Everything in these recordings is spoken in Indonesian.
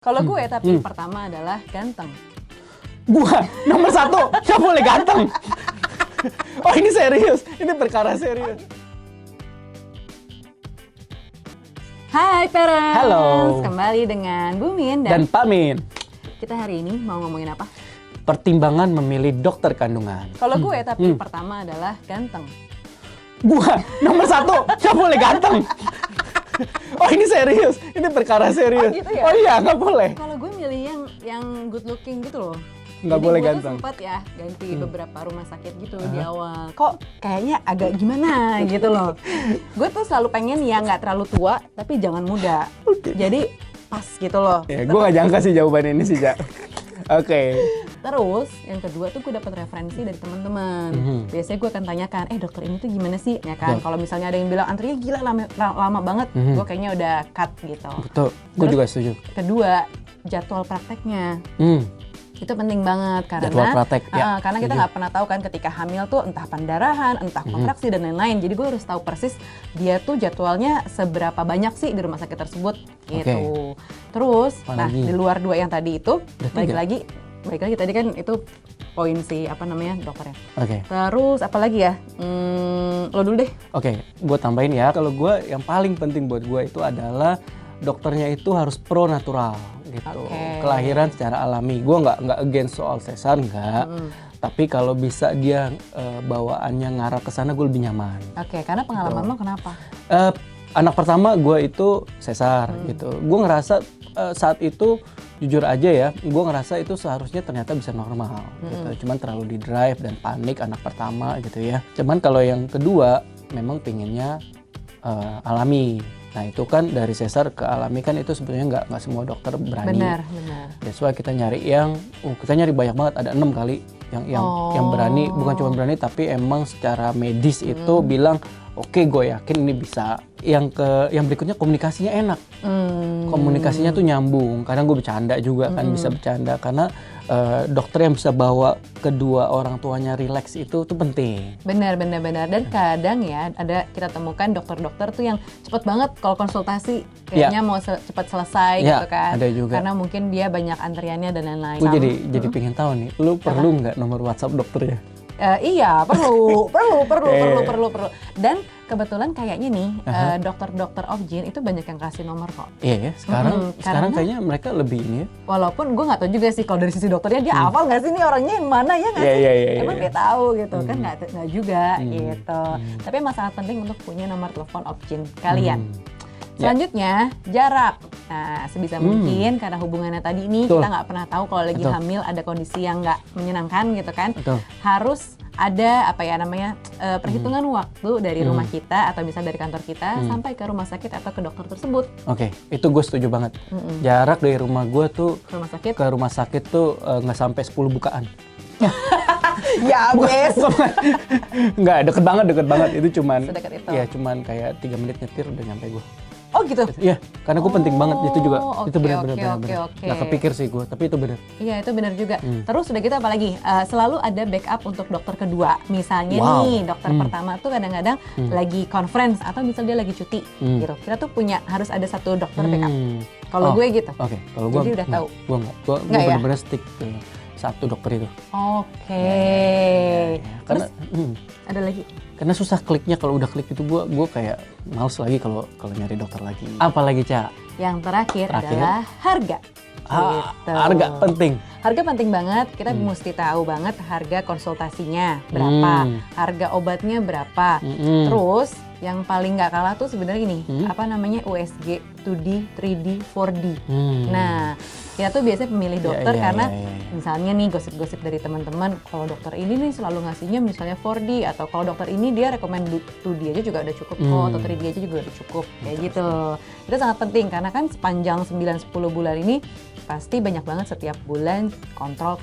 Kalau gue tapi pertama adalah ganteng. Gua nomor satu, nggak boleh ganteng. Oh ini serius, ini perkara serius. Hai parents, Halo. kembali dengan Bu Min Dan Pak Min. kita hari ini mau ngomongin apa? Pertimbangan memilih dokter kandungan. Kalau gue tapi pertama adalah ganteng. Gua nomor satu, nggak boleh ganteng. Oh ini serius, ini perkara serius. Oh, gitu ya? Oh iya, nggak boleh. Kalau gue milih yang good looking gitu loh. Nggak Jadi boleh gue ganteng. tuh sempat ya ganti beberapa rumah sakit gitu di awal. Kok kayaknya agak gimana gitu loh. Gue tuh selalu pengen ya nggak terlalu tua tapi jangan muda. Oke. Jadi pas gitu loh. Ya, gue nggak jangka sih jawaban ini sih, Ja. Oke. Terus yang kedua tuh gue dapat referensi dari teman-teman. Biasanya gue akan tanyakan, dokter ini tuh gimana sih? Ya kan, Betul. kalau misalnya ada yang bilang antrinya gila lama banget, gue kayaknya udah cut gitu. Betul, gue Terus, juga setuju. Kedua, jadwal prakteknya. Itu penting banget karena Jadwal praktek, ya, karena kita setuju. nggak pernah tahu kan ketika hamil tuh entah pendarahan, entah kontraksi dan lain-lain. Jadi gue harus tahu persis dia tuh jadwalnya seberapa banyak sih di rumah sakit tersebut gitu. Terus, Apalagi? di luar dua yang tadi itu, Udah balik tiga? lagi tadi kan itu poin si apa namanya dokternya. Oke. Terus apa lagi ya? Lo dulu deh. Oke, gue tambahin ya. Kalau gue yang paling penting buat gue itu adalah dokternya itu harus pro natural gitu. Oke. Kelahiran secara alami. Gue nggak against soal sesar nggak. Tapi kalau bisa dia bawaannya ngarah ke sana, gue lebih nyaman. Oke, karena pengalaman lo kenapa? Anak pertama gue itu sesar gitu. Gue ngerasa saat itu jujur aja ya, gue ngerasa itu seharusnya ternyata bisa normal gitu. Cuman terlalu di drive dan panik anak pertama gitu ya. Cuman kalau yang kedua memang pinginnya alami. Nah itu kan dari sesar ke alami kan itu sebenarnya nggak semua dokter berani. Benar. That's why kita nyari kita nyari banyak banget, ada 6 kali yang berani, bukan cuma berani tapi emang secara medis itu bilang oke, gue yakin ini bisa. Yang berikutnya komunikasinya enak. Komunikasinya tuh nyambung. Kadang gue bercanda juga kan, bisa bercanda karena dokter yang bisa bawa kedua orang tuanya rileks itu tuh penting. Benar. Dan kadang ya kita temukan dokter-dokter tuh yang cepet banget kalau konsultasi kayaknya mau cepat selesai Ya, gitu kan. ada juga. Karena mungkin dia banyak antriannya dan lain-lain. Gue jadi pengen tahu nih, lu perlu nggak nomor WhatsApp dokter ya? Iya, perlu. Dan kebetulan kayaknya nih dokter-dokter Obgyn itu banyak yang kasih nomor kok. Iya ya, sekarang karena- kayaknya mereka lebih ini ya. Walaupun gue nggak tahu juga sih kalau dari sisi dokternya dia hafal nggak sih nih orangnya yang mana ya nggak sih? Iya, Emang dia tahu gitu kan nggak juga gitu. Tapi emang sangat penting untuk punya nomor telepon Obgyn kalian. Selanjutnya jarak. Nah sebisa mungkin karena hubungannya tadi ini Betul. kita nggak pernah tahu kalau lagi Betul. hamil ada kondisi yang nggak menyenangkan gitu kan. Betul. Harus ada perhitungan waktu dari rumah kita atau bisa dari kantor kita sampai ke rumah sakit atau ke dokter tersebut. Oke, itu gue setuju banget. Jarak dari rumah gue tuh Ke rumah sakit. ke rumah sakit tuh nggak sampai 10 bukaan. Ya wes. Nggak, deket banget. Itu cuman, Sedekat itu. ya cuman kayak 3 menit nyetir udah nyampe gue. Oh gitu. Iya, karena gue penting banget itu juga. Itu oke, benar. oke. Nggak kepikir sih gue, tapi itu benar. Iya itu benar juga. Terus udah gitu apa lagi? Selalu ada backup untuk dokter kedua. Misalnya Wow. nih dokter pertama tuh kadang-kadang lagi conference atau misalnya dia lagi cuti gitu. Kita tuh harus ada satu dokter backup. Kalau gue gitu. Oke, kalau gue Jadi udah tahu. Gue nggak. Gue Nggak ya? benar-benar stick ke satu dokter itu. Oke. Karena Ada lagi? karena susah kliknya, kalau udah klik itu gue kayak males lagi kalau nyari dokter lagi. Apalagi, Ca? Yang terakhir Terakhir. adalah harga. Gitu. Harga penting. Harga penting banget, kita mesti tahu banget harga konsultasinya berapa, harga obatnya berapa. Terus yang paling nggak kalah tuh sebenarnya ini, USG, 2D, 3D, 4D. Nah, kita tuh biasanya pemilih dokter karena misalnya nih gosip-gosip dari teman-teman, kalau dokter ini nih selalu ngasihnya misalnya 4D, atau kalau dokter ini dia rekomend 2D aja juga udah cukup kok, atau 3D aja juga udah cukup, kayak gitu. Itu sangat penting karena kan sepanjang 9-10 bulan ini pasti banyak banget setiap bulan kontrol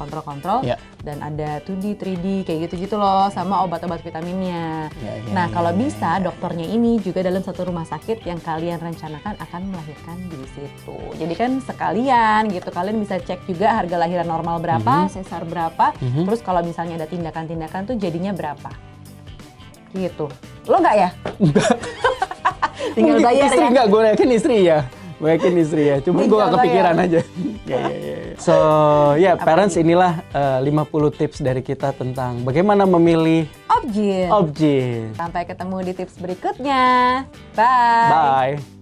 dan ada 2D, 3D kayak gitu-gitu loh, sama obat-obat vitaminnya. Nah, kalau bisa dokternya ini juga dalam satu rumah sakit yang kalian rencanakan akan melahirkan di situ. Jadi kan sekalian gitu kalian bisa cek juga harga lahiran normal berapa, sesar berapa, terus kalau misalnya ada tindakan-tindakan tuh jadinya berapa. Gitu. Lo nggak ya? Enggak. Tinggal bayar istri ya. enggak, gue yakin istri ya. Gue yakin istri ya, cuma gue gak kepikiran aja. So, parents, inilah 50 tips dari kita tentang bagaimana memilih objin. objin. Sampai ketemu di tips berikutnya. Bye. Bye.